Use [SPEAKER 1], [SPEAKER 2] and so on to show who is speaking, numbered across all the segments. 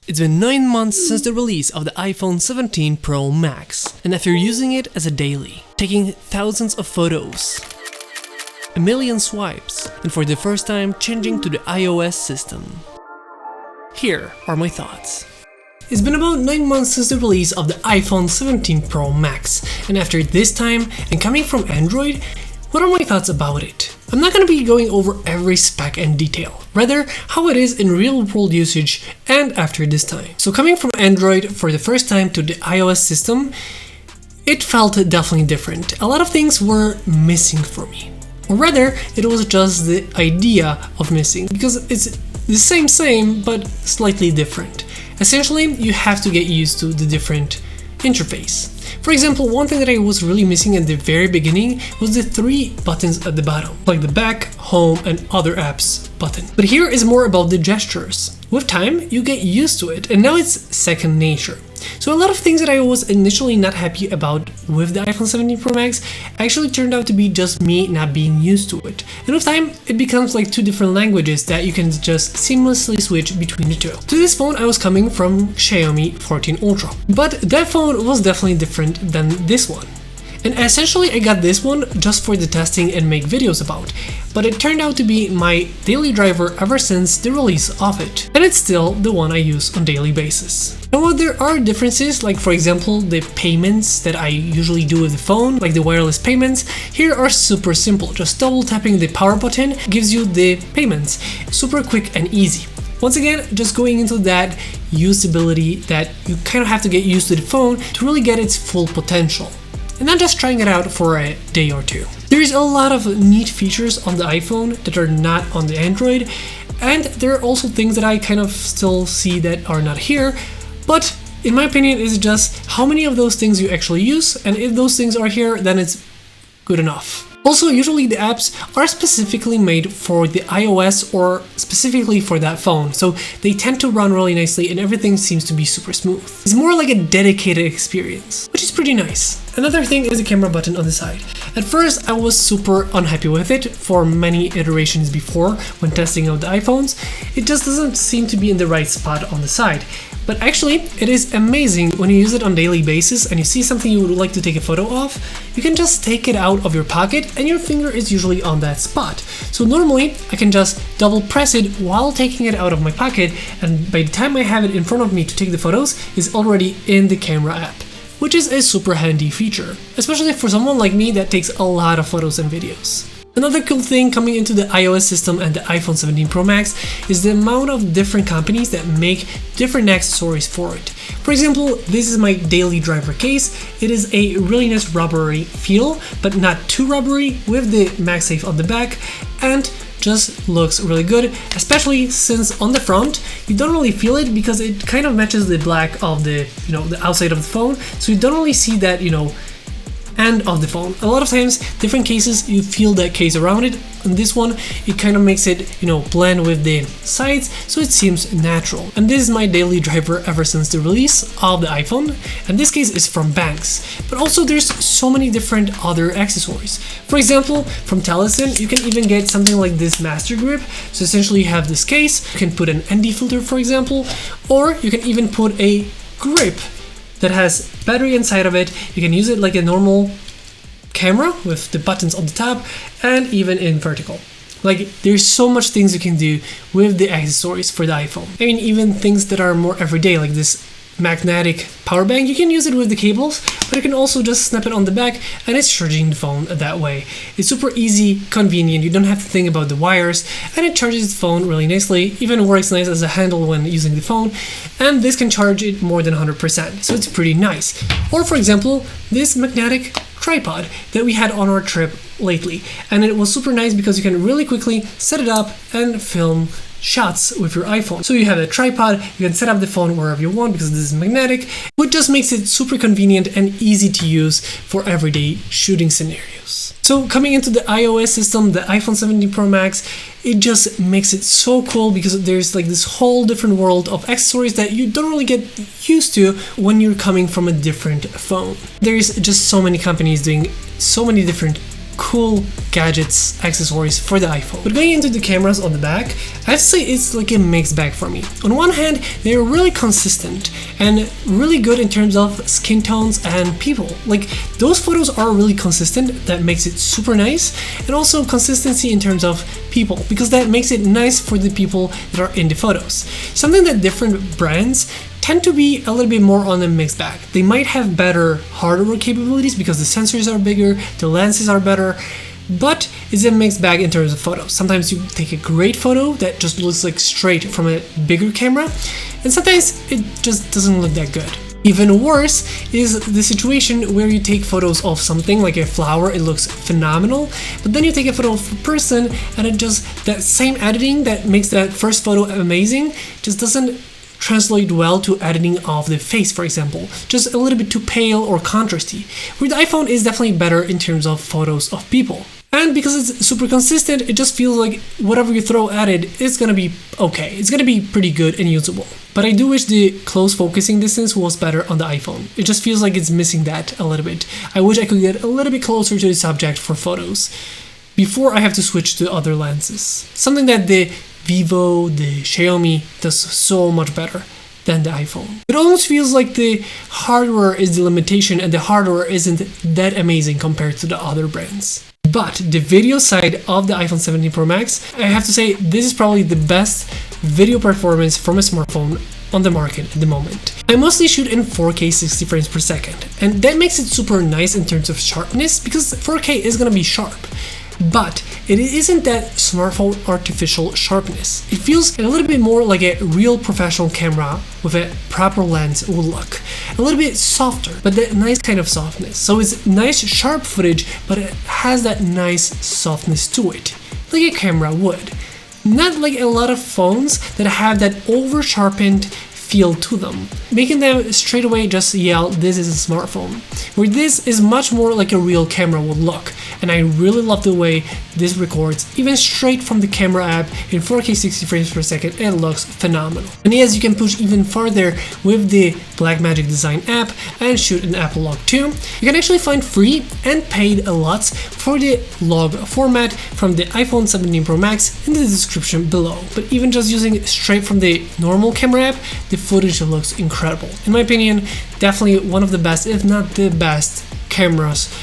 [SPEAKER 1] It's been 9 months since the release of the iPhone 17 Pro Max, and after using it as a daily, taking thousands of photos, a million swipes, and for the first time changing to the iOS system, here are my thoughts. It's been about 9 months since the release of the iPhone 17 Pro Max, and after this time, and coming from Android, what are my thoughts about it? I'm not going to be going over every spec and detail, rather how it is in real-world usage and after this time. So coming from Android for the first time to the iOS system, it felt definitely different. A lot of things were missing for me, or rather it was just the idea of missing, because it's the same but slightly different. Essentially, you have to get used to the different interface. For example, one thing that I was really missing at the very beginning was the 3 buttons at the bottom, like the back, home, and other apps button. But here is more about the gestures. With time, you get used to it, and now it's second nature. So a lot of things that I was initially not happy about with the iPhone 17 Pro Max actually turned out to be just me not being used to it. And with time, it becomes like 2 different languages that you can just seamlessly switch between the 2. To this phone, I was coming from Xiaomi 14 Ultra, but that phone was definitely different than this one. And essentially I got this one just for the testing and make videos about, but it turned out to be my daily driver ever since the release of it, and it's still the one I use on a daily basis. Now while there are differences, like for example the payments that I usually do with the phone, like the wireless payments, here are super simple. Just double tapping the power button gives you the payments, super quick and easy. Once again, just going into that usability that you kind of have to get used to the phone to really get its full potential, and not just trying it out for a day or two. There's a lot of neat features on the iPhone that are not on the Android, and there are also things that I kind of still see that are not here, but in my opinion it's just how many of those things you actually use, and if those things are here, then it's good enough. Also, usually the apps are specifically made for the iOS or specifically for that phone, so they tend to run really nicely and everything seems to be super smooth. It's more like a dedicated experience, which is pretty nice. Another thing is the camera button on the side. At first, I was super unhappy with it for many iterations before when testing out the iPhones. It just doesn't seem to be in the right spot on the side. But actually, it is amazing when you use it on a daily basis and you see something you would like to take a photo of, you can just take it out of your pocket and your finger is usually on that spot. So normally, I can just double press it while taking it out of my pocket, and by the time I have it in front of me to take the photos, it's already in the camera app, which is a super handy feature, especially for someone like me that takes a lot of photos and videos. Another cool thing coming into the iOS system and the iPhone 17 Pro Max is the amount of different companies that make different accessories for it. For example, this is my daily driver case. It is a really nice rubbery feel, but not too rubbery, with the MagSafe on the back, and just looks really good, especially since on the front you don't really feel it because it kind of matches the black of the the outside of the phone, so you don't really see that end of the phone. A lot of times, different cases, you feel that case around it. On this one, it kind of makes it, blend with the sides, so it seems natural. And this is my daily driver ever since the release of the iPhone, and this case is from Banks. But also there's so many different other accessories. For example, from Telesin, you can even get something like this master grip. So essentially you have this case, you can put an ND filter, for example, or you can even put a grip that has battery inside of it. You can use it like a normal camera with the buttons on the top and even in vertical. Like, there's so much things you can do with the accessories for the iPhone. I mean, even things that are more everyday, like this magnetic power bank, you can use it with the cables, but you can also just snap it on the back and it's charging the phone that way. It's super easy, convenient, you don't have to think about the wires, and it charges the phone really nicely, even works nice as a handle when using the phone, and this can charge it more than 100%, so it's pretty nice. Or for example, this magnetic tripod that we had on our trip lately, and it was super nice because you can really quickly set it up and film shots with your iPhone. So you have a tripod, you can set up the phone wherever you want because this is magnetic, which just makes it super convenient and easy to use for everyday shooting scenarios. So coming into the iOS system, the iPhone 17 Pro Max, it just makes it so cool because there's like this whole different world of accessories that you don't really get used to when you're coming from a different phone. There's just so many companies doing so many different cool gadgets, accessories for the iPhone. But going into the cameras on the back, I have to say it's like a mixed bag for me. On one hand, they're really consistent and really good in terms of skin tones and people. Like, those photos are really consistent, that makes it super nice, and also consistency in terms of people, because that makes it nice for the people that are in the photos. Something that different brands tend to be a little bit more on a mixed bag. They might have better hardware capabilities because the sensors are bigger, the lenses are better, but it's a mixed bag in terms of photos. Sometimes you take a great photo that just looks like straight from a bigger camera, and sometimes it just doesn't look that good. Even worse is the situation where you take photos of something like a flower, it looks phenomenal, but then you take a photo of a person and it just, that same editing that makes that first photo amazing just doesn't translate well to editing of the face, for example, just a little bit too pale or contrasty, where the iPhone is definitely better in terms of photos of people. And because it's super consistent, it just feels like whatever you throw at it is gonna be okay. It's gonna be pretty good and usable. But I do wish the close focusing distance was better on the iPhone. It just feels like it's missing that a little bit. I wish I could get a little bit closer to the subject for photos before I have to switch to other lenses. Something that the Vivo, the Xiaomi does so much better than the iPhone. It almost feels like the hardware is the limitation and the hardware isn't that amazing compared to the other brands. But the video side of the iPhone 17 Pro Max, I have to say this is probably the best video performance from a smartphone on the market at the moment. I mostly shoot in 4K 60 frames per second, and that makes it super nice in terms of sharpness because 4K is gonna be sharp. But it isn't that smartphone artificial sharpness. It feels a little bit more like a real professional camera with a proper lens would look. A little bit softer, but that nice kind of softness. So it's nice sharp footage, but it has that nice softness to it, like a camera would. Not like a lot of phones that have that over sharpened feel to them, making them straight away just yell, this is a smartphone. Where this is much more like a real camera would look, and I really love the way this records, even straight from the camera app in 4K 60 frames per second, it looks phenomenal. And yes, you can push even farther with the Blackmagic Design app and shoot an Apple log too. You can actually find free and paid LUTs for the log format from the iPhone 17 Pro Max in the description below. But even just using it straight from the normal camera app, the footage looks incredible. In my opinion, definitely one of the best, if not the best, cameras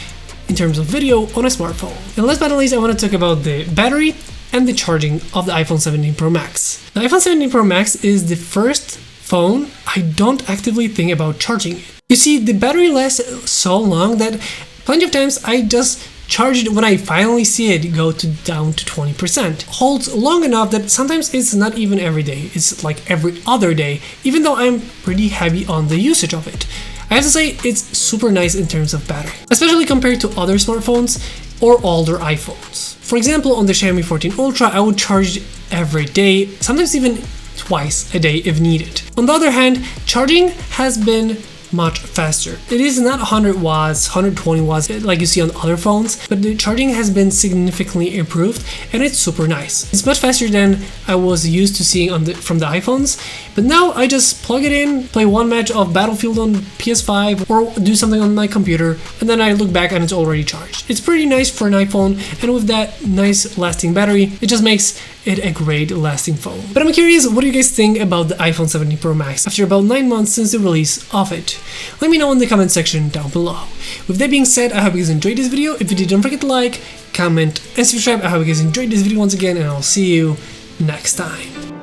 [SPEAKER 1] in terms of video on a smartphone. And last but not least, I want to talk about the battery and the charging of the iPhone 17 Pro Max. The iPhone 17 Pro Max is the first phone I don't actively think about charging it. You see, the battery lasts so long that plenty of times I just charge it when I finally see it go down to 20%. Holds long enough that sometimes it's not even every day, it's like every other day, even though I'm pretty heavy on the usage of it. I have to say it's super nice in terms of battery, especially compared to other smartphones or older iPhones. For example, on the Xiaomi 14 Ultra, I would charge it every day, sometimes even twice a day if needed. On the other hand, charging has been much faster. It is not 100 watts, 120 watts like you see on other phones, but the charging has been significantly improved and it's super nice. It's much faster than I was used to seeing from the iPhones, but now I just plug it in, play one match of Battlefield on PS5 or do something on my computer, and then I look back and it's already charged. It's pretty nice for an iPhone, and with that nice lasting battery, it just makes it a great lasting phone. But I'm curious, what do you guys think about the iPhone 17 Pro Max after about 9 months since the release of it? Let me know in the comment section down below. With that being said, I hope you guys enjoyed this video. If you did, don't forget to like, comment, and subscribe. I hope you guys enjoyed this video once again, and I'll see you next time.